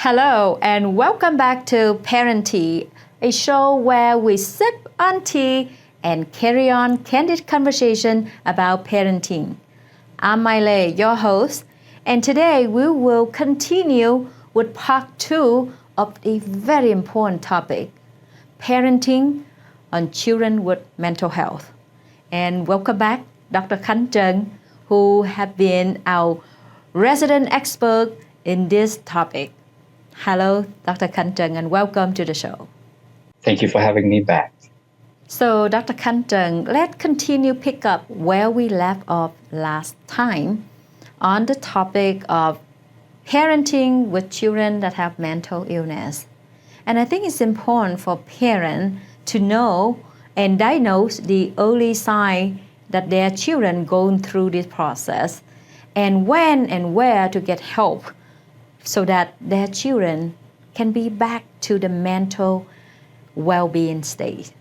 Hello and welcome back to ParenTea, a show where we sip on tea and carry on candid conversation about parenting. I'm Mai Le, your host, and today we will continue with part 2 of a very important topic, parenting on children with mental health. And welcome back, Dr. Khanh Tran, who have been our resident expert in this topic. Hello, Dr. Khanh Tran, and welcome to the show. Thank you for having me back. So, Dr. Khanh Tran, let's continue pick up where we left off last time on the topic of parenting with children that have mental illness. And I think it's important for parents to know and diagnose the early sign that their children going through this process and when and where to get help so that their children can be back to the mental well-being state.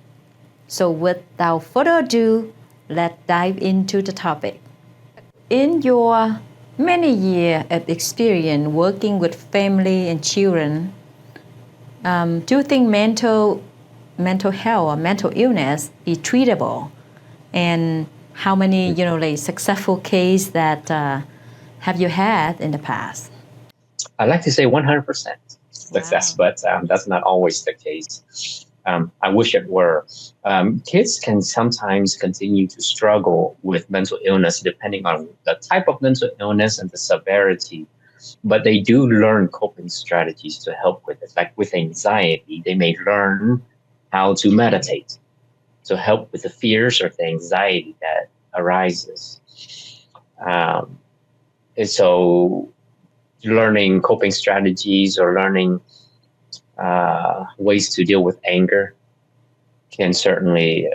So without further ado, let's dive into the topic. In your many years of experience working with family and children, do you think mental health or mental illness is treatable? And how many, successful cases that have you had in the past? I like to say 100% success, but that's not always the case. I wish it were. Kids can sometimes continue to struggle with mental illness depending on the type of mental illness and the severity, but they do learn coping strategies to help with it. Like with anxiety, they may learn how to meditate to help with the fears or the anxiety that arises. And so learning coping strategies or learning ways to deal with anger can certainly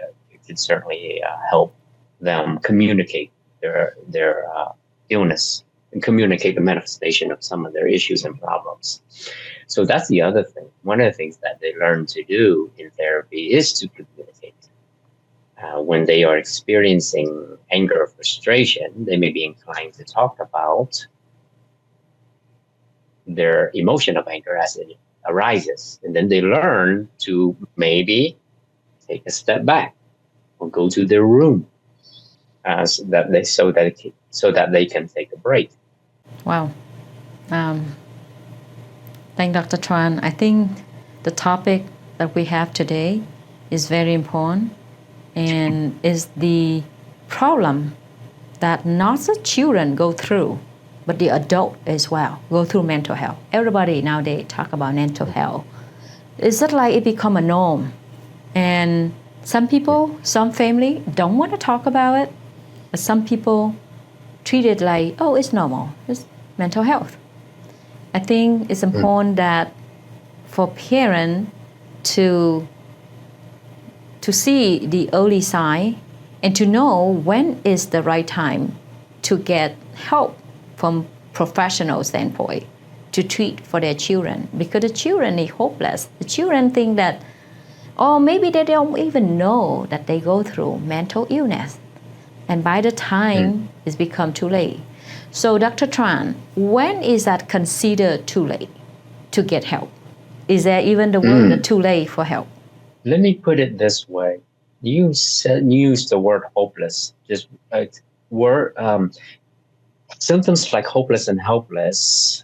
help them communicate their illness and communicate the manifestation of some of their issues and problems. So that's the other thing. One of the things that they learn to do in therapy is to communicate. When they are experiencing anger or frustration, they may be inclined to talk about their emotion of anger as it arises. And then they learn to maybe take a step back or go to their room so that they can take a break. Wow. Thank Dr. Tran. I think the topic that we have today is very important and is the problem that not the children go through, but the adult as well go through mental health. Everybody nowadays talk about mental health. It's just like it become a norm. And some people, some family don't want to talk about it, but some people treat it like, oh, it's normal, it's mental health. I think it's important that for parents to see the early sign and to know when is the right time to get help from professional standpoint to treat for their children, because the children is hopeless. The children think that, or maybe they don't even know that they go through mental illness, and by the time it's become too late. So Dr. Tran, when is that considered too late to get help? Is there even the word too late for help? Let me put it this way. You used the word hopeless. Symptoms like hopeless and helpless,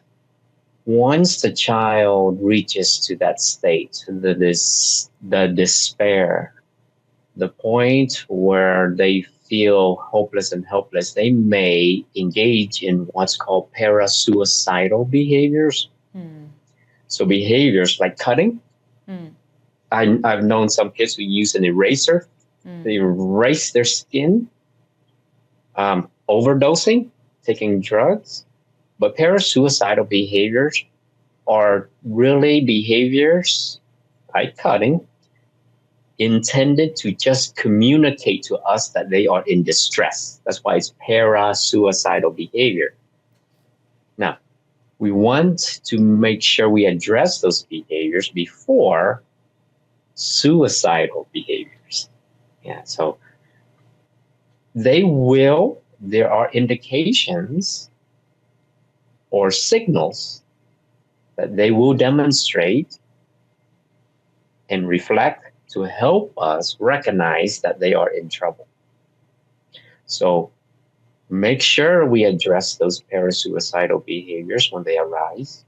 once the child reaches to that state, the despair, the point where they feel hopeless and helpless, they may engage in what's called parasuicidal behaviors. So behaviors like cutting. I've known some kids who use an eraser. They erase their skin, overdosing, taking drugs. But parasuicidal behaviors are really behaviors like cutting intended to just communicate to us that they are in distress. That's why it's parasuicidal behavior. Now, we want to make sure we address those behaviors before suicidal behaviors. So there are indications or signals that they will demonstrate and reflect to help us recognize that they are in trouble. So make sure we address those parasuicidal behaviors when they arise.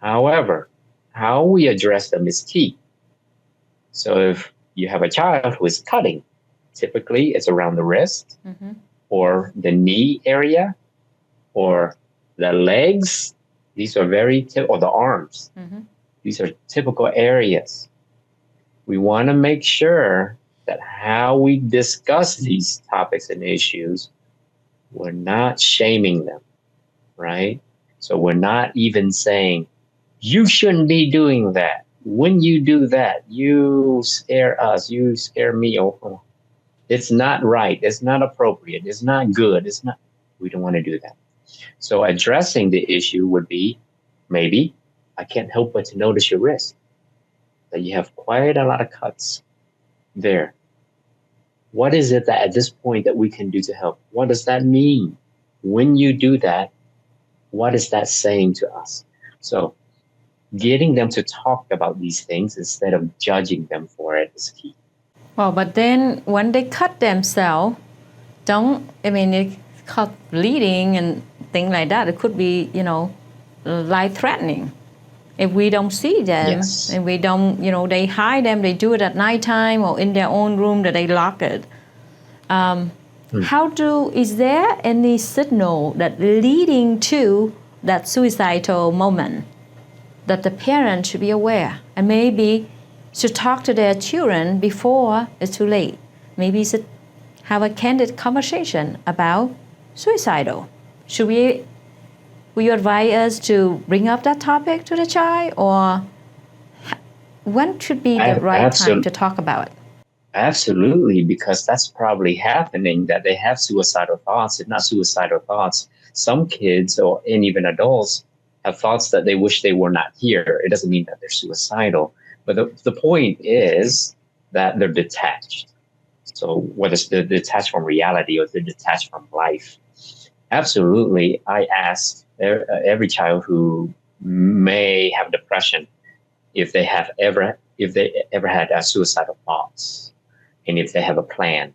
However, how we address them is key. So if you have a child who is cutting, typically it's around the wrist or the knee area or the legs. These are or the arms. These are typical areas. We want to make sure that how we discuss these topics and issues, we're not shaming them, right? So we're not even saying, you shouldn't be doing that. When you do that, you scare us, you scare me. Oh, it's not right. It's not appropriate. It's not good. We don't want to do that. So addressing the issue would be, maybe, I can't help but to notice your wrist, that you have quite a lot of cuts there. What is it that at this point that we can do to help? What does that mean? When you do that, what is that saying to us? So getting them to talk about these things instead of judging them for it is key. Well, but then when they cut themselves, it's called bleeding and things like that. It could be, life-threatening. If we don't see them, and we don't, they hide them, they do it at nighttime or in their own room that they lock it. Is there any signal that leading to that suicidal moment that the parent should be aware and maybe should talk to their children before it's too late? Maybe should have a candid conversation about suicidal. Will you advise us to bring up that topic to the child, or when should be the right time to talk about it? Absolutely, because that's probably happening, that they have suicidal thoughts. If not suicidal thoughts, some kids and even adults have thoughts that they wish they were not here. It doesn't mean that they're suicidal. But the point is that they're detached. So whether they're detached from reality or they're detached from life. Absolutely, I ask every child who may have depression if they ever had suicidal thoughts, and if they have a plan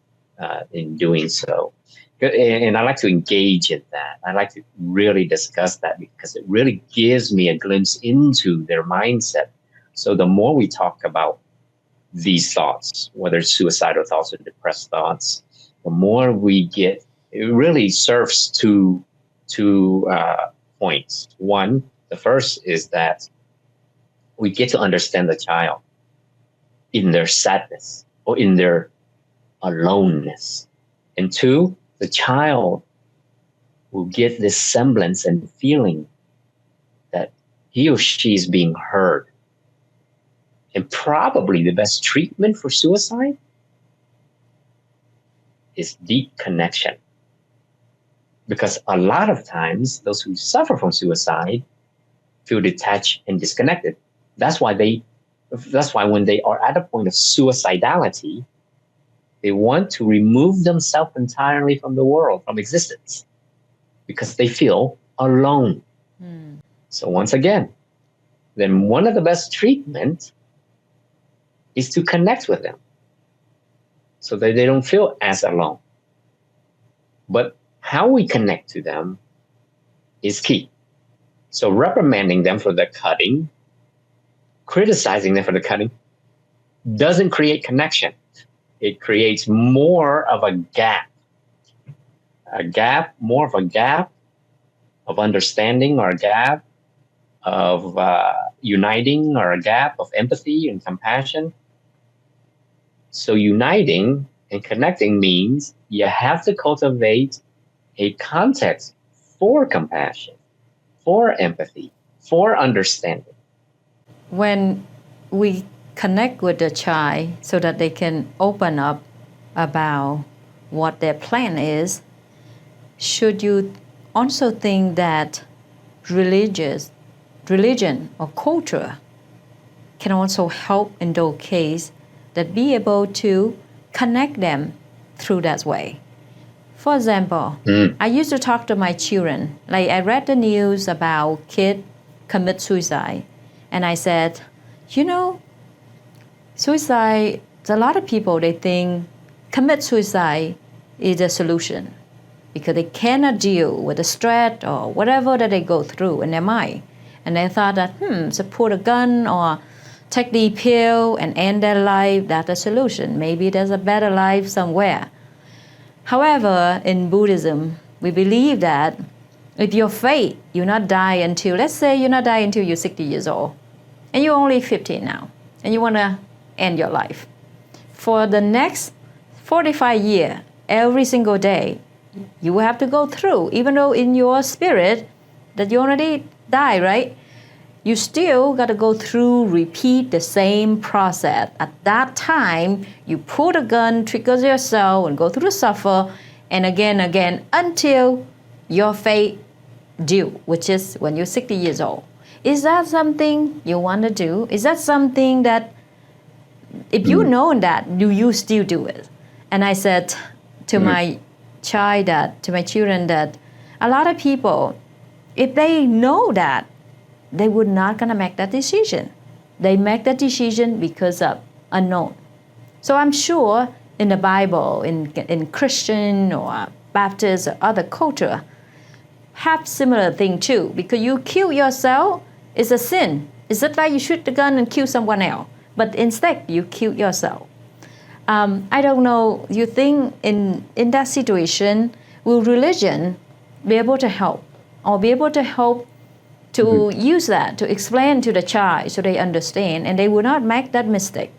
in doing so. And I like to engage in that. I like to really discuss that because it really gives me a glimpse into their mindset. So the more we talk about these thoughts, whether it's suicidal thoughts or depressed thoughts, the more we get. It really serves two points. One, the first is that we get to understand the child in their sadness or in their aloneness. And two, the child will get this semblance and feeling that he or she is being heard. And probably the best treatment for suicide is deep connection. Because a lot of times, those who suffer from suicide feel detached and disconnected. That's why when they are at a point of suicidality, they want to remove themselves entirely from the world, from existence, because they feel alone. So once again, then one of the best treatment is to connect with them so that they don't feel as alone. But how we connect to them is key. So reprimanding them for the cutting, criticizing them for the cutting, doesn't create connection. It creates more of a gap of understanding, or a gap of uniting, or a gap of empathy and compassion. So uniting and connecting means you have to cultivate a context for compassion, for empathy, for understanding. When we connect with the child so that they can open up about what their plan is, should you also think that religion or culture can also help in those cases, that be able to connect them through that way? For example, I used to talk to my children. Like, I read the news about kids commit suicide. And I said, suicide, a lot of people, they think commit suicide is a solution because they cannot deal with the stress or whatever that they go through in their mind. And they thought that, so put a gun or take the pill and end their life, that's a solution. Maybe there's a better life somewhere. However, in Buddhism, we believe that if your fate, you not die until, let's say you not die until you're 60 years old, and you're only 15 now, and you want to end your life. For the next 45 years, every single day, you will have to go through, even though in your spirit that you already die, right? You still got to go through, repeat the same process. At that time, you pull the gun, trigger yourself, and go through the suffer, and again, until your fate due, which is when you're 60 years old. Is that something you want to do? Is that something that, if you know that, do you still do it? And I said to my children that a lot of people, if they know that, they would not gonna make that decision. They make that decision because of unknown. So I'm sure in the Bible, in Christian or Baptist or other culture, have similar thing too. Because you kill yourself is a sin. It's not like you shoot the gun and kill someone else, but instead you kill yourself. I don't know. You think in that situation, will religion be able to help, or be able to help to use that to explain to the child so they understand and they will not make that mistake?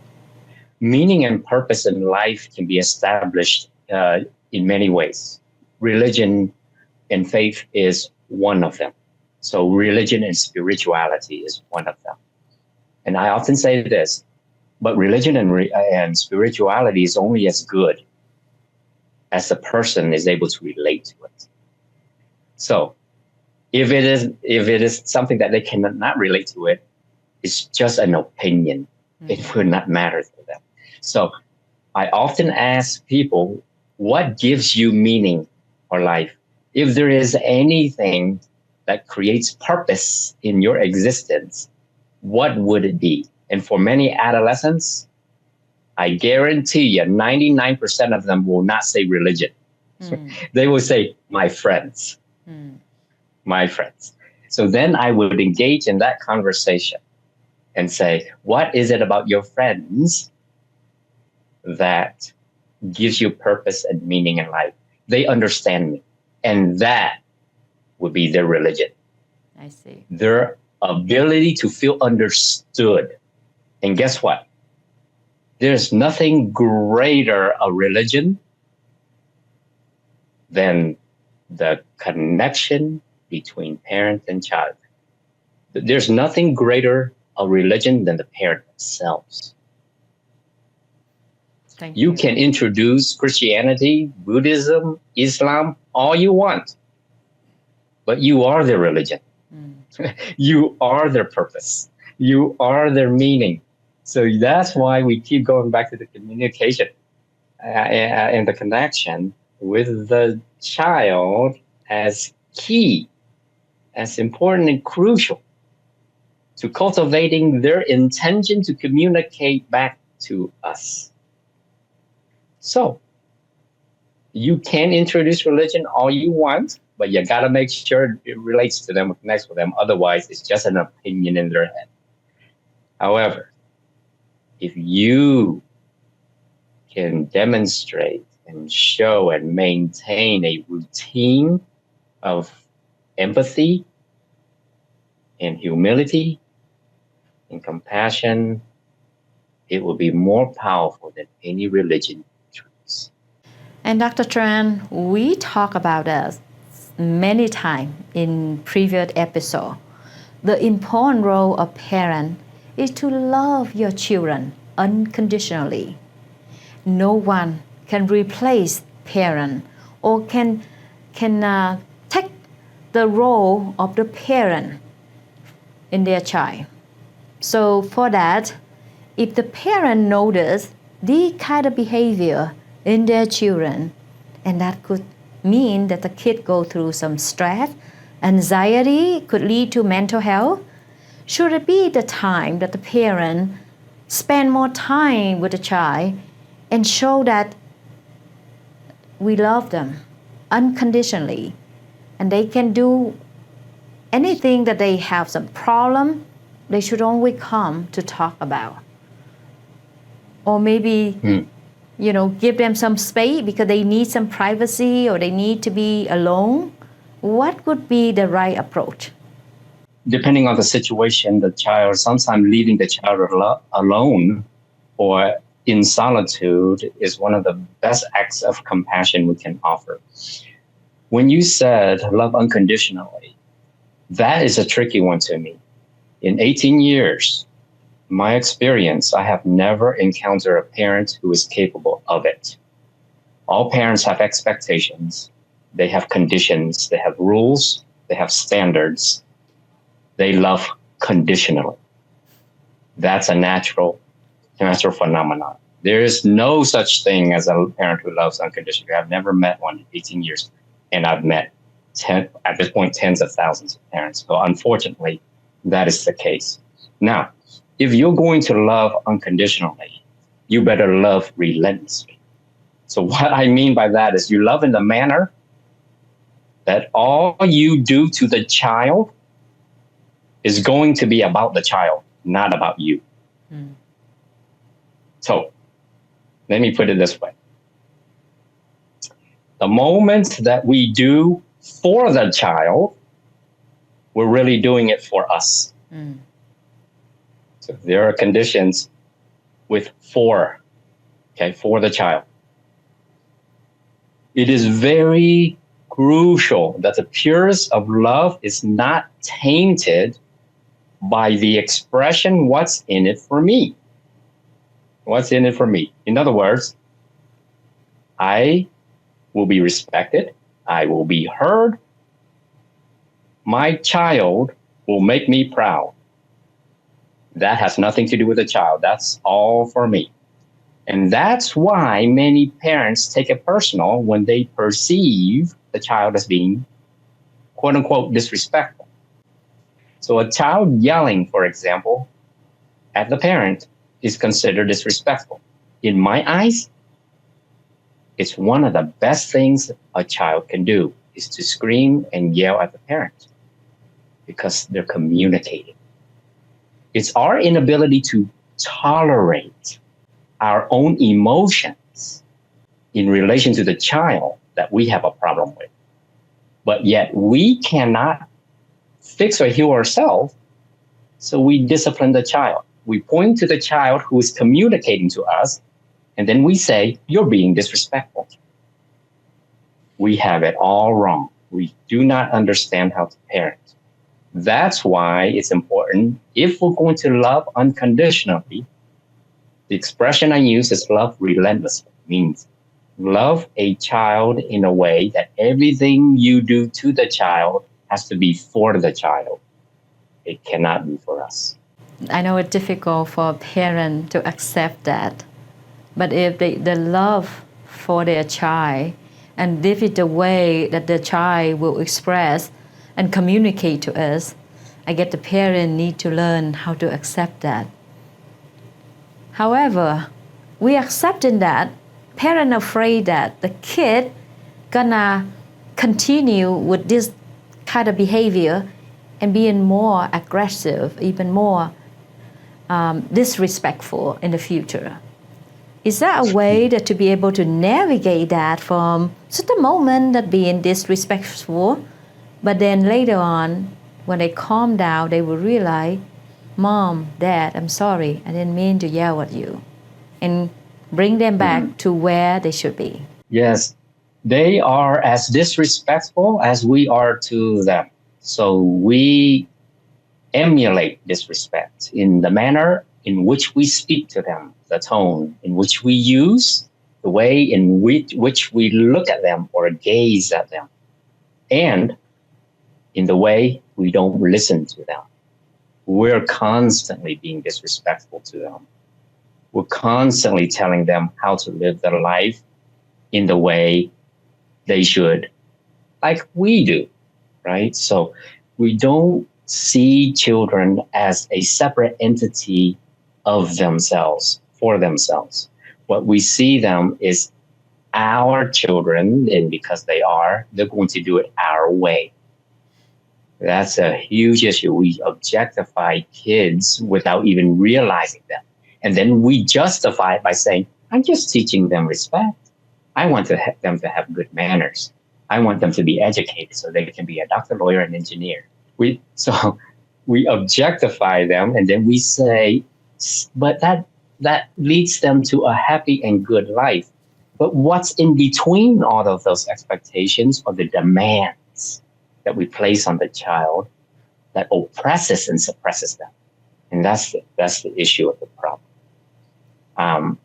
Meaning and purpose in life can be established in many ways. Religion and faith is one of them. So religion and spirituality is one of them. And I often say this, but religion and spirituality is only as good as the person is able to relate to it. So if it is something that they cannot relate to it, it's just an opinion. It will not matter to them. So I often ask people, what gives you meaning or life? If there is anything that creates purpose in your existence, what would it be? And for many adolescents, I guarantee you 99% of them will not say religion. They will say, my friends. My friends. So then I would engage in that conversation and say, what is it about your friends that gives you purpose and meaning in life? They understand me. And that would be their religion. I see. Their ability to feel understood. And guess what? There's nothing greater a religion than the connection between parent and child. There's nothing greater a religion than the parent themselves. You can introduce Christianity, Buddhism, Islam, all you want, but you are their religion. You are their purpose. You are their meaning. So that's why we keep going back to the communication and the connection with the child as key, as important and crucial to cultivating their intention to communicate back to us. So you can introduce religion all you want, but you got to make sure it relates to them, connects with them. Otherwise, it's just an opinion in their head. However, if you can demonstrate and show and maintain a routine of empathy and humility and compassion, it will be more powerful than any religion truths. And Dr. Tran, we talk about this many times in previous episode. The important role of parent is to love your children unconditionally. No one can replace parent or can take the role of the parent in their child. So for that, if the parent notice the kind of behavior in their children, and that could mean that the kid go through some stress, anxiety, could lead to mental health, should it be the time that the parent spend more time with the child and show that we love them unconditionally and they can do anything that they have some problem, they should only come to talk about. Or maybe, give them some space because they need some privacy or they need to be alone. What would be the right approach? Depending on the situation, the child, sometimes leaving the child alone or in solitude is one of the best acts of compassion we can offer. When you said love unconditionally, that is a tricky one to me. In 18 years, my experience, I have never encountered a parent who is capable of it. All parents have expectations. They have conditions. They have rules. They have standards. They love conditionally. That's a natural phenomenon. There is no such thing as a parent who loves unconditionally. I've never met one in 18 years, and I've met at this point tens of thousands of parents. So unfortunately, that is the case. Now, if you're going to love unconditionally, you better love relentlessly. So what I mean by that is you love in the manner that all you do to the child is going to be about the child, not about you. So let me put it this way. The moment that we do for the child, we're really doing it for us. So there are conditions with for the child. It is very crucial that the purest of love is not tainted by the expression, what's in it for me? What's in it for me? In other words, I will be respected. I will be heard. My child will make me proud. That has nothing to do with the child. That's all for me. And that's why many parents take it personal when they perceive the child as being, quote unquote, disrespectful. So a child yelling, for example, at the parent is considered disrespectful. In my eyes, it's one of the best things a child can do is to scream and yell at the parent because they're communicating. It's our inability to tolerate our own emotions in relation to the child that we have a problem with. But yet we cannot fix or heal ourselves, so we discipline the child. We point to the child who is communicating to us, and then we say, you're being disrespectful. We have it all wrong. We do not understand how to parent. That's why it's important, if we're going to love unconditionally, the expression I use is love relentlessly. Means love a child in a way that everything you do to the child has to be for the child. It cannot be for us. I know it's difficult for a parent to accept that. But if the love for their child, and this is the way that the child will express and communicate to us, I guess the parent need to learn how to accept that. However, we accepting that, parent afraid that the kid gonna continue with this kind of behavior and being more aggressive, even more disrespectful in the future. Is that a way that to be able to navigate that from just a moment that being disrespectful, but then later on, when they calm down, they will realize, Mom, Dad, I'm sorry, I didn't mean to yell at you, and bring them back to where they should be. Yes, they are as disrespectful as we are to them. So we emulate disrespect in the manner in which we speak to them, the tone in which we use, the way in which we look at them or gaze at them, and in the way we don't listen to them. We're constantly being disrespectful to them. We're constantly telling them how to live their life in the way they should, like we do, right? So we don't see children as a separate entity of themselves, for themselves. What we see them is our children, and because they're going to do it our way. That's a huge issue. We objectify kids without even realizing them. And then we justify it by saying, I'm just teaching them respect. I want them to have good manners. I want them to be educated so they can be a doctor, lawyer, and engineer. So we objectify them, and then we say, but that leads them to a happy and good life. But what's in between all of those expectations are the demands that we place on the child that oppresses and suppresses them. And that's the issue of the problem.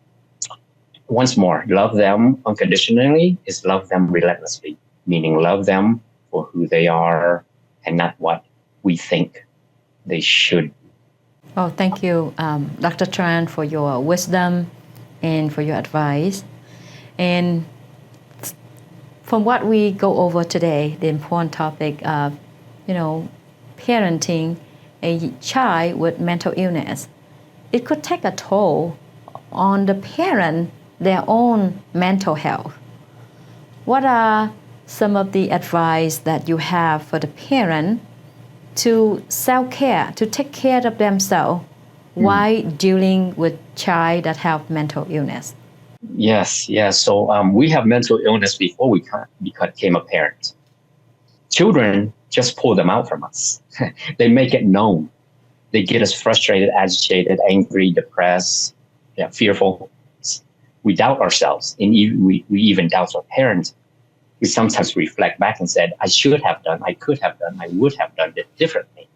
Once more, love them unconditionally is love them relentlessly, meaning love them for who they are and not what we think they should be. Oh, thank you, Dr. Tran, for your wisdom and for your advice. And from what we go over today, the important topic of, parenting a child with mental illness, it could take a toll on the parent, their own mental health. What are some of the advice that you have for the parent to self-care, to take care of themselves while dealing with child that have mental illness? Yes. So we have mental illness before we became a parent. Children just pull them out from us. They make it known. They get us frustrated, agitated, angry, depressed, fearful. We doubt ourselves, and we even doubt our parents. We sometimes reflect back and said, I should have done, I could have done, I would have done it differently.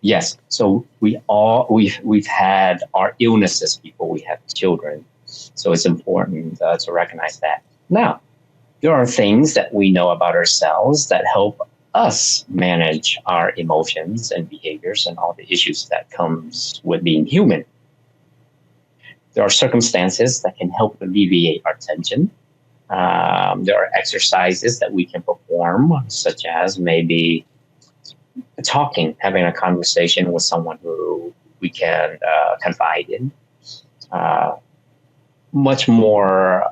Yes, so we've had our illnesses before we had children. So it's important to recognize that. Now, there are things that we know about ourselves that help us manage our emotions and behaviors and all the issues that comes with being human. There are circumstances that can help alleviate our tension. There are exercises that we can perform, such as maybe having a conversation with someone who we can confide in. Much more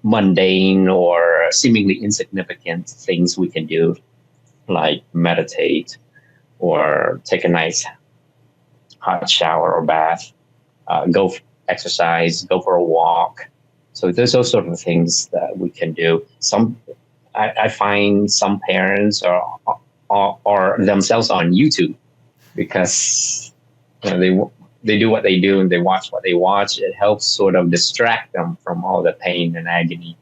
mundane or seemingly insignificant things we can do, like meditate or take a nice hot shower or bath, go exercise, go for a walk. So there's those sort of things that we can do. I find some parents are themselves on YouTube because they do what they do and they watch what they watch. It helps sort of distract them from all the pain and agony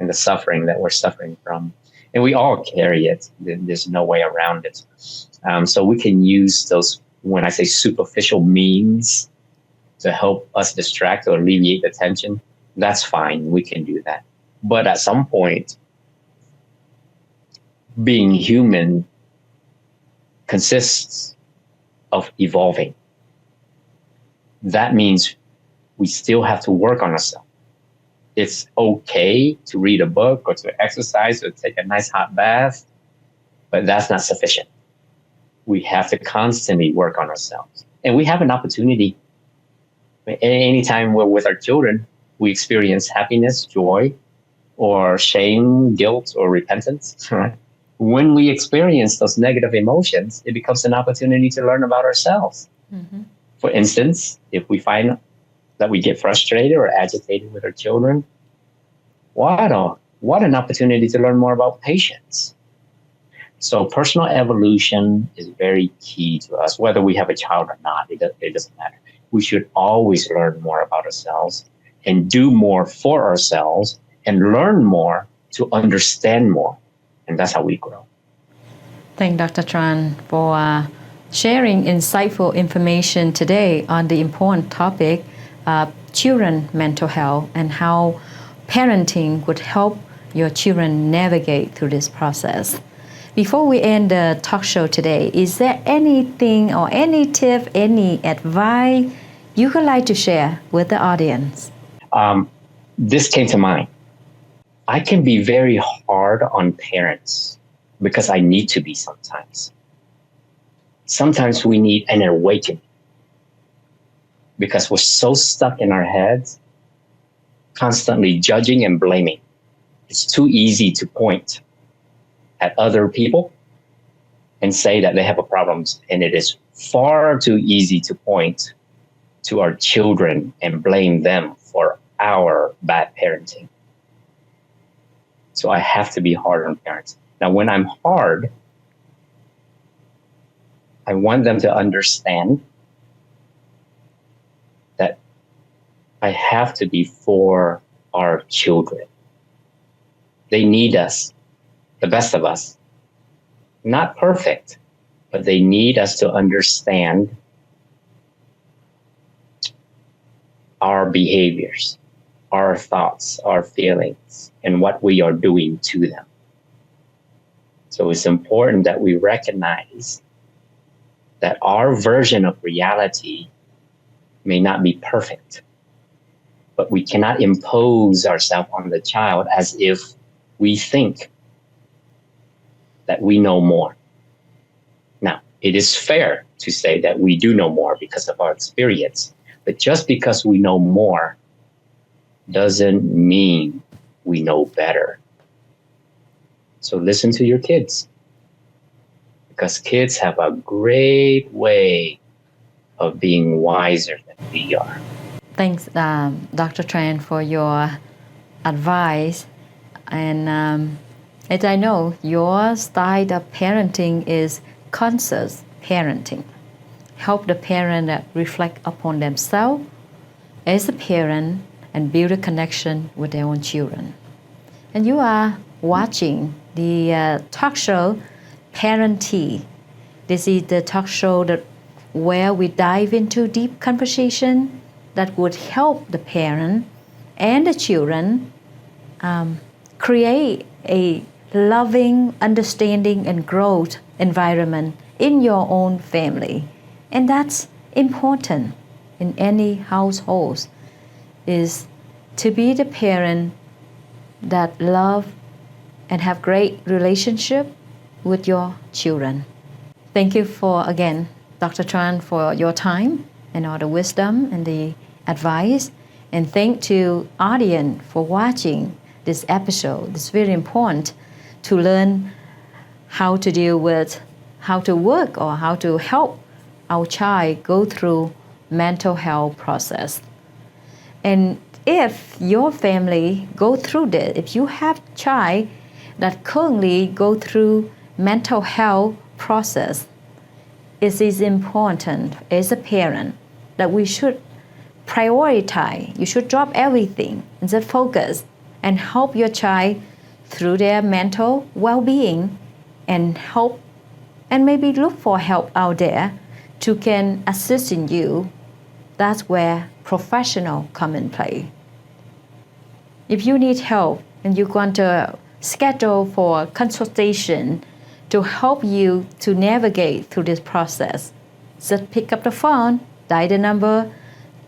and the suffering that we're suffering from. And we all carry it. There's no way around it. So we can use those, when I say superficial means, to help us distract or alleviate the tension. That's fine. We can do that. But at some point, being human consists of evolving. That means we still have to work on ourselves. It's okay to read a book or to exercise or take a nice hot bath, but that's not sufficient. We have to constantly work on ourselves. And we have an opportunity. Anytime we're with our children, we experience happiness, joy, or shame, guilt, or repentance. Right? When we experience those negative emotions, it becomes an opportunity to learn about ourselves. Mm-hmm. For instance, if we find that we get frustrated or agitated with our children, what an opportunity to learn more about patience. So personal evolution is very key to us, whether we have a child or not. It doesn't matter. We should always learn more about ourselves and do more for ourselves and learn more to understand more. And that's how we grow. Thank Dr. Tran for sharing insightful information today on the important topic of children's mental health and how parenting would help your children navigate through this process. Before we end the talk show today, is there anything or any tip, any advice you would like to share with the audience? This came to mind. I can be very hard on parents because I need to be sometimes. Sometimes we need an awakening because we're so stuck in our heads, constantly judging and blaming. It's too easy to point at other people and say that they have a problem, and it is far too easy to point to our children and blame them for our bad parenting. So I have to be hard on parents. Now, when I'm hard, I want them to understand that I have to be for our children. They need us, the best of us. Not perfect, but they need us to understand our behaviors, our thoughts, our feelings, and what we are doing to them. So it's important that we recognize that our version of reality may not be perfect, but we cannot impose ourselves on the child as if we think that we know more. Now, it is fair to say that we do know more because of our experience, but just because we know more doesn't mean we know better. So listen to your kids, because kids have a great way of being wiser than we are. Thanks, Dr. Tran, for your advice. And as I know, your style of parenting is conscious parenting. Help the parent reflect upon themselves as a parent and build a connection with their own children. And you are watching the talk show ParenTea. This is the talk show where we dive into deep conversation that would help the parent and the children create a loving, understanding, and growth environment in your own family. And that's important in any household, is to be the parent that love and have great relationship with your children. Thank you again, Dr. Tran, for your time and all the wisdom and the advice. And thank to audience for watching this episode. It's very important to learn how to deal with, how to work or how to help our child go through mental health process. And if your family go through this, if you have child that currently go through mental health process, it is important as a parent that we should prioritize. You should drop everything and just focus and help your child through their mental well-being, and help and maybe look for help out there to can assist in you. That's where professional come in play. If you need help and you want to schedule for consultation to help you to navigate through this process, just pick up the phone, dial the number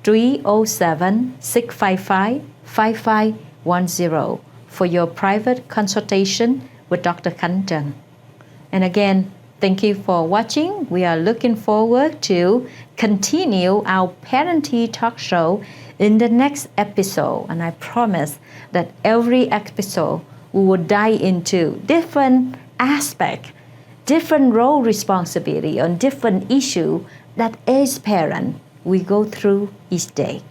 307-655-5510 for your private consultation with Dr. Khanh Tran. And again, thank you for watching. We are looking forward to continue our ParenTea talk show in the next episode. And I promise that every episode we will dive into different aspects, different role responsibility on different issue that as parent we go through each day.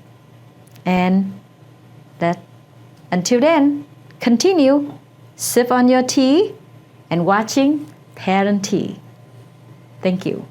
And that until then, continue sip on your tea and watching ParenTea. Thank you.